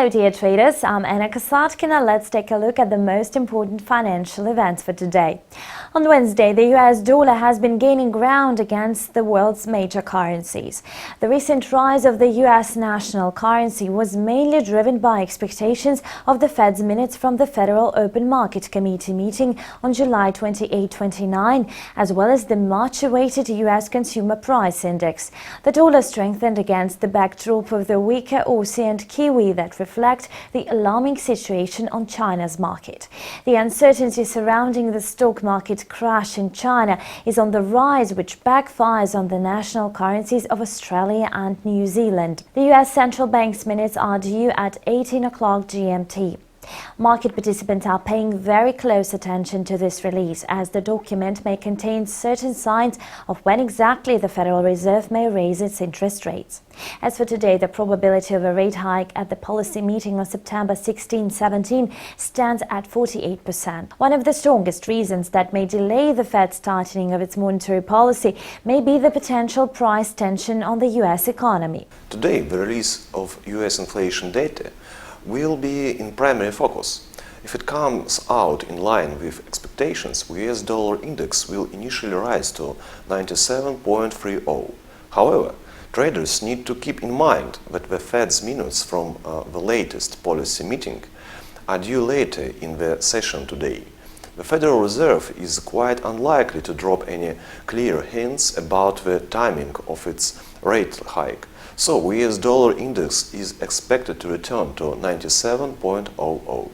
Hello dear traders, I'm Anna Kasatkina. Let's take a look at the most important financial events for today. On Wednesday, the US dollar has been gaining ground against the world's major currencies. The recent rise of the US national currency was mainly driven by expectations of the Fed's minutes from the Federal Open Market Committee meeting on July 28-29, as well as the much-awaited US Consumer Price Index. The dollar strengthened against the backdrop of the weaker Aussie and Kiwi that reflect the alarming situation on China's market. The uncertainty surrounding the stock market crash in China is on the rise, which backfires on the national currencies of Australia and New Zealand. The US Central Bank's minutes are due at 18 o'clock GMT. Market participants are paying very close attention to this release, as the document may contain certain signs of when exactly the Federal Reserve may raise its interest rates. As for today, the probability of a rate hike at the policy meeting on September 16-17 stands at 48%. One of the strongest reasons that may delay the Fed's tightening of its monetary policy may be the potential price tension on the US economy. Today, the release of US inflation data will be in primary focus. If it comes out in line with expectations, the US dollar index will initially rise to 97.30. However, traders need to keep in mind that the Fed's minutes from the latest policy meeting are due later in the session today. The Federal Reserve is quite unlikely to drop any clear hints about the timing of its rate hike, so the US dollar index is expected to return to 97.00.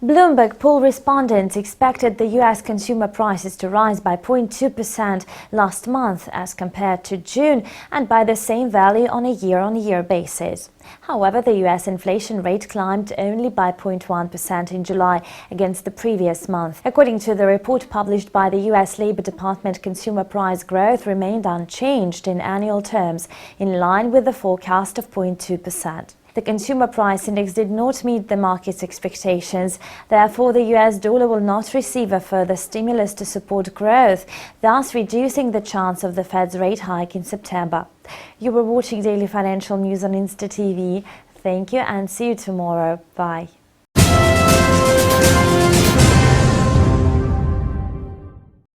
Bloomberg poll respondents expected the US consumer prices to rise by 0.2% last month as compared to June, and by the same value on a year-on-year basis. However, the US inflation rate climbed only by 0.1% in July against the previous month. According to the report published by the US Labor Department, consumer price growth remained unchanged in annual terms, in line with the forecast of 0.2%. The consumer price index did not meet the market's expectations. Therefore, the US dollar will not receive a further stimulus to support growth, thus reducing the chance of the Fed's rate hike in September. You were watching Daily Financial News on Insta TV. Thank you and see you tomorrow. Bye.